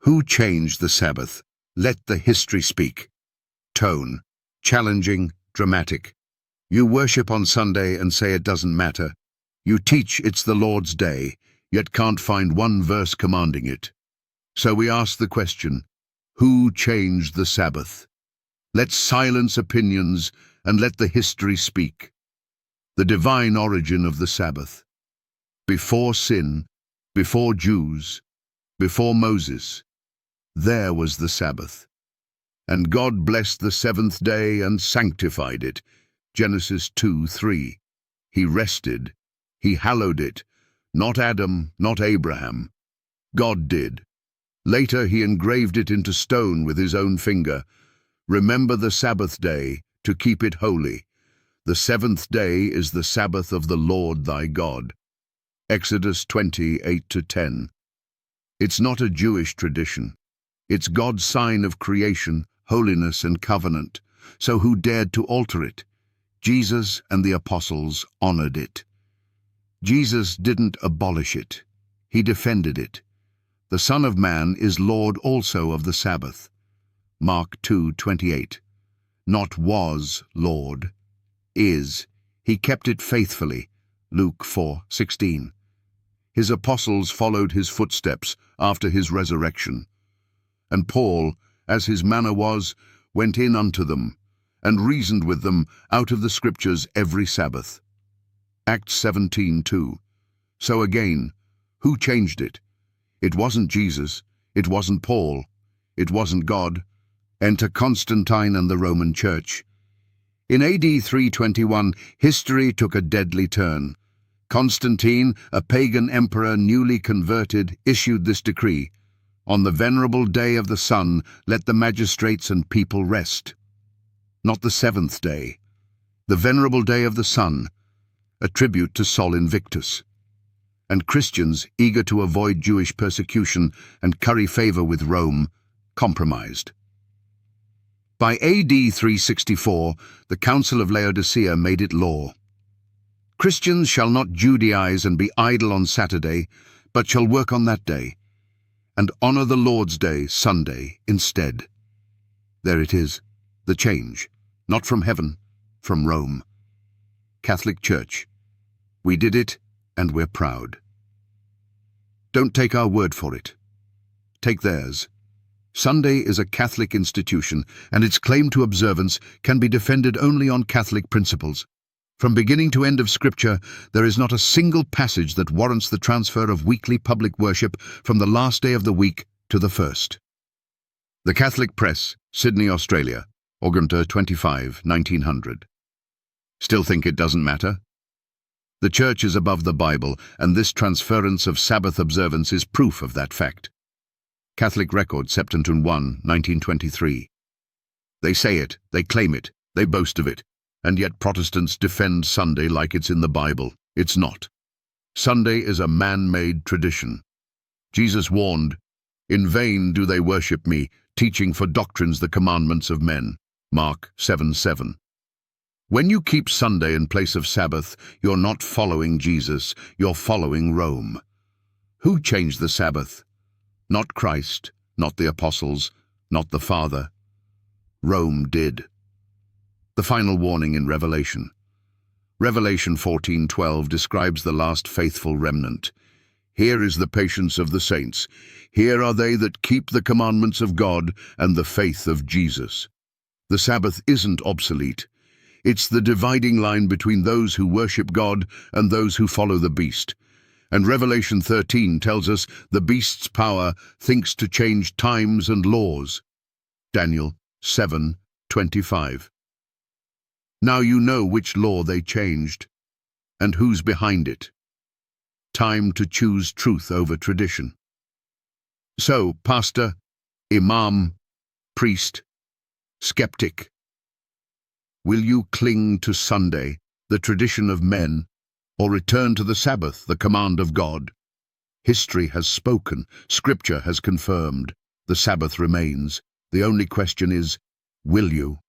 Who changed the Sabbath? Let the history speak. Tone: challenging, dramatic. You worship on Sunday and say it doesn't matter. You teach it's the Lord's day, yet can't find one verse commanding it. So we ask the question, who changed the Sabbath? Let's silence opinions and let the history speak. The divine origin of the Sabbath. Before sin, before Jews, before Moses, there was the Sabbath. And God blessed the seventh day and sanctified it. Genesis 2:3. He rested. He hallowed it. Not Adam, not Abraham. God did. Later he engraved it into stone with his own finger. Remember the Sabbath day, to keep it holy. The seventh day is the Sabbath of the Lord thy God. Exodus 20:8-10. It's not a Jewish tradition. It's God's sign of creation, holiness and covenant. So who dared to alter it? Jesus and the apostles honored it. Jesus didn't abolish it. He defended it. The Son of Man is Lord also of the Sabbath. Mark 2:28. Not was Lord, is. He kept it faithfully. Luke 4:16. His apostles followed his footsteps after his resurrection. And Paul, as his manner was, went in unto them, and reasoned with them out of the Scriptures every Sabbath. Acts 17:2. So again, who changed it? It wasn't Jesus, it wasn't Paul, it wasn't God. Enter Constantine and the Roman Church. In AD 321, history took a deadly turn. Constantine, a pagan emperor newly converted, issued this decree: on the venerable day of the sun, let the magistrates and people rest. Not the seventh day, the venerable day of the sun, a tribute to Sol Invictus. And Christians, eager to avoid Jewish persecution and curry favor with Rome, compromised. By AD 364, the Council of Laodicea made it law. Christians shall not Judaize and be idle on Saturday, but shall work on that day, and honor the Lord's Day, Sunday, instead. There it is, the change, not from heaven, from Rome. Catholic Church. We did it, and we're proud. Don't take our word for it. Take theirs. Sunday is a Catholic institution, and its claim to observance can be defended only on Catholic principles. From beginning to end of Scripture, there is not a single passage that warrants the transfer of weekly public worship from the last day of the week to the first. The Catholic Press, Sydney, Australia, August 25, 1900. Still think it doesn't matter? The Church is above the Bible, and this transference of Sabbath observance is proof of that fact. Catholic Record, Septenton 1, 1923. They say it, they claim it, they boast of it, and yet Protestants defend Sunday like it's in the Bible. It's not. Sunday is a man-made tradition. Jesus warned, "In vain do they worship me, teaching for doctrines the commandments of men." Mark 7:7. When you keep Sunday in place of Sabbath, you're not following Jesus, you're following Rome. Who changed the Sabbath? Not Christ, not the apostles, not the Father. Rome did. The final warning in Revelation. Revelation 14:12 describes the last faithful remnant. Here is the patience of the saints. Here are they that keep the commandments of God and the faith of Jesus. The Sabbath isn't obsolete. It's the dividing line between those who worship God and those who follow the beast. And Revelation 13 tells us the beast's power thinks to change times and laws. Daniel 7:25. Now you know which law they changed, and who's behind it. Time to choose truth over tradition. So, pastor, imam, priest, skeptic, will you cling to Sunday, the tradition of men, or return to the Sabbath, the command of God? History has spoken, Scripture has confirmed, the Sabbath remains. The only question is, will you?